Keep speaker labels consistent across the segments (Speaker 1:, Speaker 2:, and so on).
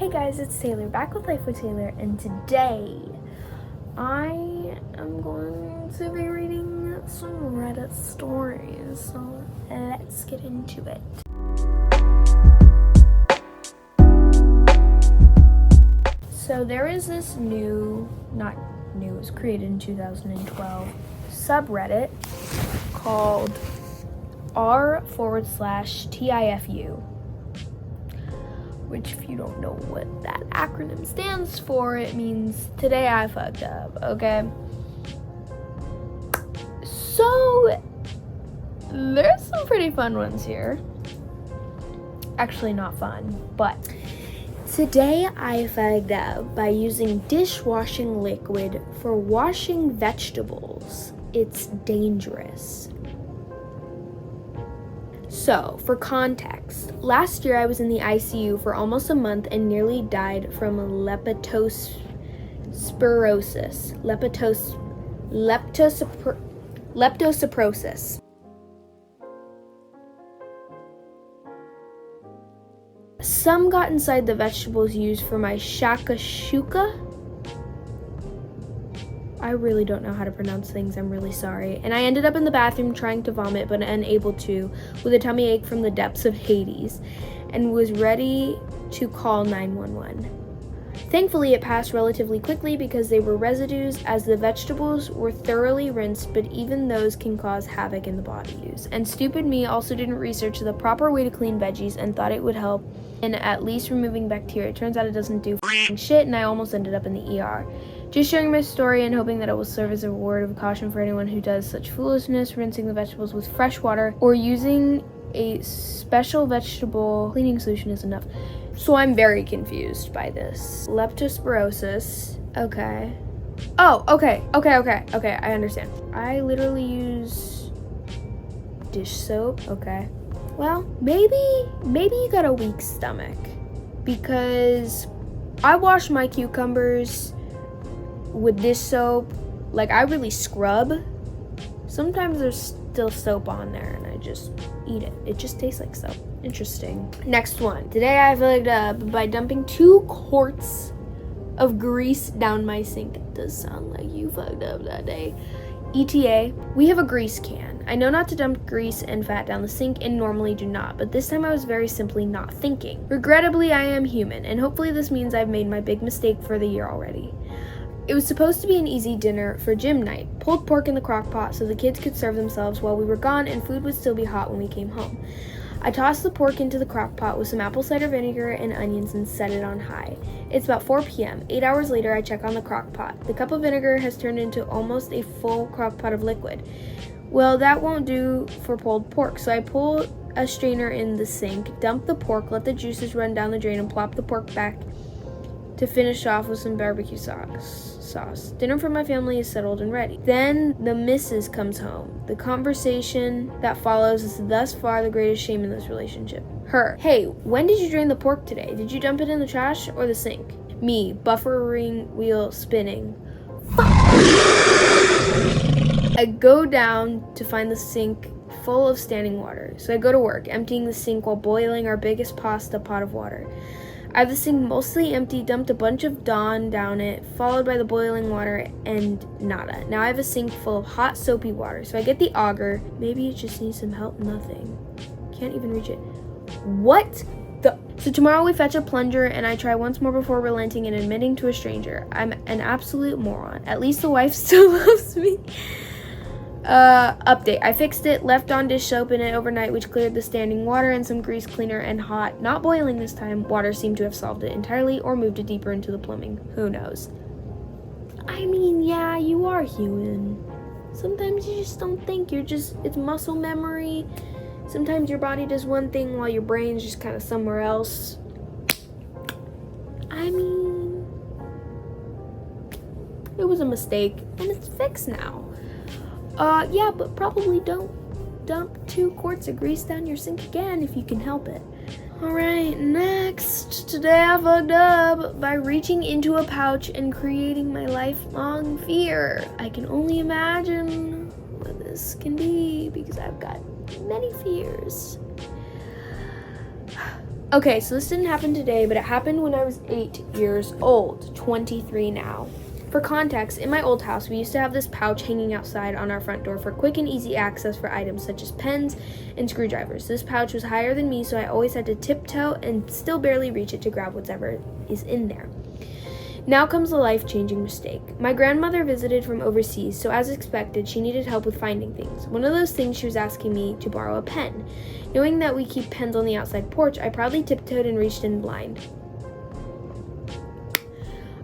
Speaker 1: Hey guys, it's Taylor, back with Life with Taylor, and today I am going to be reading some Reddit stories, so let's get into it. So there is this not new, it was created in 2012, subreddit called r/TIFU. Which, if you don't know what that acronym stands for, it means today I fucked up, okay? So, there's some pretty fun ones here. Actually, not fun, but today I fucked up by using dishwashing liquid for washing vegetables. It's dangerous. So, for context, last year I was in the ICU for almost a month and nearly died from leptospirosis. Leptospirosis. Some got inside the vegetables used for my shakshuka. I really don't know how to pronounce things, I'm really sorry. And I ended up in the bathroom trying to vomit but unable to, with a tummy ache from the depths of Hades, and was ready to call 911. Thankfully, it passed relatively quickly because they were residues, as the vegetables were thoroughly rinsed, but even those can cause havoc in the body use. And stupid me also didn't research the proper way to clean veggies and thought it would help in at least removing bacteria. It turns out it doesn't do shit, and I almost ended up in the ER. Just sharing my story and hoping that it will serve as a word of caution for anyone who does such foolishness, rinsing the vegetables with fresh water or using a special vegetable cleaning solution is enough. So I'm very confused by this. Leptospirosis. Okay. Oh, okay, I understand. I literally use dish soap. Okay. Well, maybe you got a weak stomach, because I wash my cucumbers with this soap. Like, I really scrub. Sometimes there's still soap on there and I just eat it. It just tastes like soap. Interesting. Next one. Today I fucked up by dumping 2 quarts of grease down my sink. It does sound like you fucked up that day. ETA, we have a grease can. I know not to dump grease and fat down the sink and normally do not, but this time I was very simply not thinking. Regrettably, I am human, and hopefully this means I've made my big mistake for the year already. It was supposed to be an easy dinner for gym night. Pulled pork in the crock pot so the kids could serve themselves while we were gone and food would still be hot when we came home. I tossed the pork into the crock pot with some apple cider vinegar and onions and set it on high. It's about 4 p.m. 8 hours later, I check on the crock pot. The cup of vinegar has turned into almost a full crock pot of liquid. Well, that won't do for pulled pork, so I pull a strainer in the sink, dump the pork, let the juices run down the drain, and plop the pork back to finish off with some barbecue sauce. Dinner for my family is settled and ready. Then the missus comes home. The conversation that follows is thus far the greatest shame in this relationship. Her, hey, when did you drain the pork today? Did you dump it in the trash or the sink? Me, buffering wheel spinning. I go down to find the sink full of standing water. So I go to work, emptying the sink while boiling our biggest pasta pot of water. I have the sink mostly empty, dumped a bunch of Dawn down it, followed by the boiling water, and nada. Now I have a sink full of hot, soapy water. So I get the auger. Maybe it just needs some help. Nothing. Can't even reach it. What the? So tomorrow we fetch a plunger, and I try once more before relenting and admitting to a stranger. I'm an absolute moron. At least the wife still loves me. Update. I fixed it, left on dish soap in it overnight, which cleared the standing water, and some grease cleaner and hot, not boiling this time, water seemed to have solved it entirely or moved it deeper into the plumbing. Who knows? I mean, yeah, you are human. Sometimes you just don't think. It's muscle memory. Sometimes your body does one thing while your brain's just kind of somewhere else. I mean, it was a mistake, and it's fixed now. Yeah, but probably don't dump 2 quarts of grease down your sink again if you can help it. Alright, next. Today I fucked up by reaching into a pouch and creating my lifelong fear. I can only imagine what this can be because I've got many fears. Okay, so this didn't happen today, but it happened when I was 8 years old, 23 now. For context, in my old house, we used to have this pouch hanging outside on our front door for quick and easy access for items such as pens and screwdrivers. This pouch was higher than me, so I always had to tiptoe and still barely reach it to grab whatever is in there. Now comes a life-changing mistake. My grandmother visited from overseas, so as expected, she needed help with finding things. One of those things, she was asking me to borrow a pen. Knowing that we keep pens on the outside porch, I proudly tiptoed and reached in blind.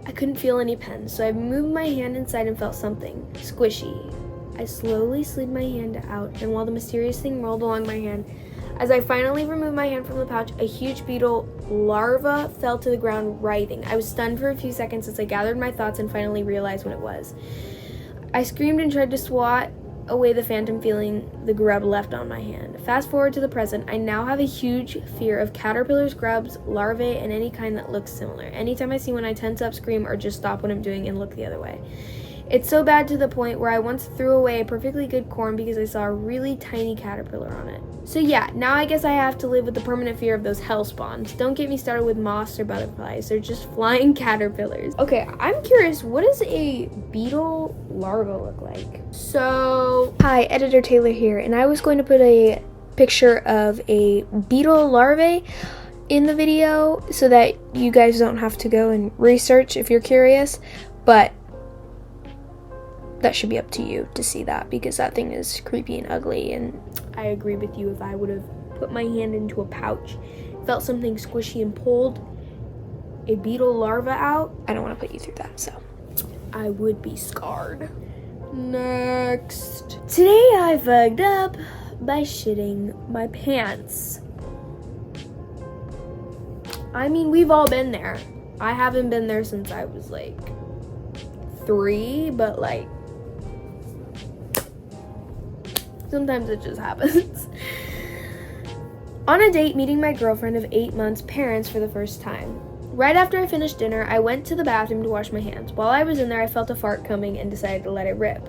Speaker 1: I couldn't feel any pens, so I moved my hand inside and felt something squishy. I slowly slid my hand out, and while the mysterious thing rolled along my hand, as I finally removed my hand from the pouch, a huge beetle larva fell to the ground writhing. I was stunned for a few seconds as I gathered my thoughts and finally realized what it was. I screamed and tried to swat away the phantom feeling the grub left on my hand. Fast forward to the present, I now have a huge fear of caterpillars, grubs, larvae, and any kind that looks similar. Anytime I see one, I tense up, scream, or just stop what I'm doing and look the other way. It's so bad to the point where I once threw away a perfectly good corn because I saw a really tiny caterpillar on it. So yeah, now I guess I have to live with the permanent fear of those hell spawns. Don't get me started with moths or butterflies. They're just flying caterpillars. Okay, I'm curious, what does a beetle larva look like? So, hi, Editor Taylor here, and I was going to put a picture of a beetle larvae in the video so that you guys don't have to go and research if you're curious, but that should be up to you to see that because that thing is creepy and ugly, and I agree with you. If I would have put my hand into a pouch, felt something squishy and pulled a beetle larva out, I don't want to put you through that, so I would be scarred. Next. Today I fucked up by shitting my pants. I mean, we've all been there. I haven't been there since I was like 3, but like sometimes it just happens. On a date, meeting my girlfriend of 8 months' parents for the first time. Right after I finished dinner, I went to the bathroom to wash my hands. While I was in there, I felt a fart coming and decided to let it rip.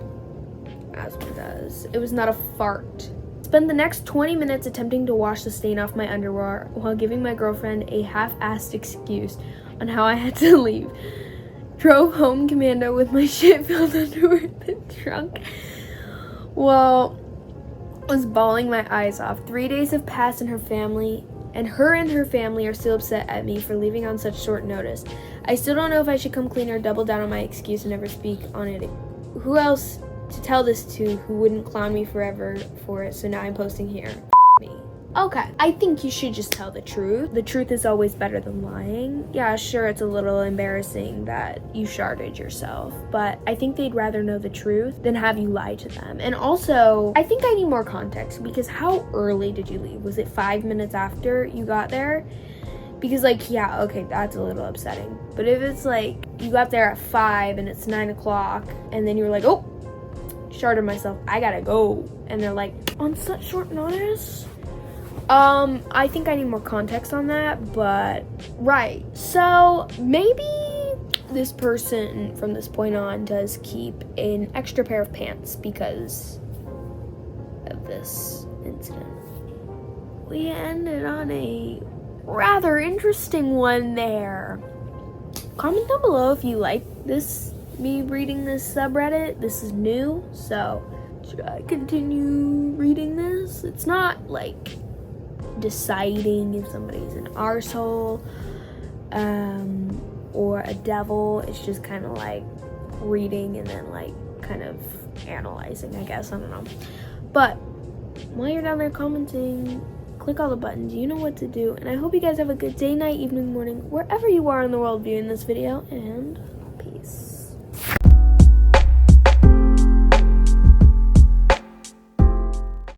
Speaker 1: As one does. It was not a fart. Spent the next 20 minutes attempting to wash the stain off my underwear while giving my girlfriend a half-assed excuse on how I had to leave. Drove home commando with my shit-filled underwear in the trunk. Well, was bawling my eyes off. 3 days have passed and her family are still upset at me for leaving on such short notice. I still don't know if I should come clean or double down on my excuse and never speak on it. Who else to tell this to who wouldn't clown me forever for it, so now I'm posting here. Me. Okay, I think you should just tell the truth. The truth is always better than lying. Yeah, sure, it's a little embarrassing that you sharded yourself, but I think they'd rather know the truth than have you lie to them. And also, I think I need more context because how early did you leave? Was it 5 minutes after you got there? Because like, yeah, okay, that's a little upsetting. But if it's like, you got there at 5 and it's 9 o'clock and then you're like, oh, sharded myself, I gotta go. And they're like, on such short notice? I think I need more context on that, but right. So maybe this person from this point on does keep an extra pair of pants because of this incident. We ended on a rather interesting one there. Comment down below if you like me reading this subreddit. This is new, so should I continue reading this? It's not like deciding if somebody's an arsehole or a devil. It's just kind of like reading and then like kind of analyzing, I guess. I don't know. But while you're down there commenting, click all the buttons. You know what to do. And I hope you guys have a good day, night, evening, morning, wherever you are in the world viewing this video. And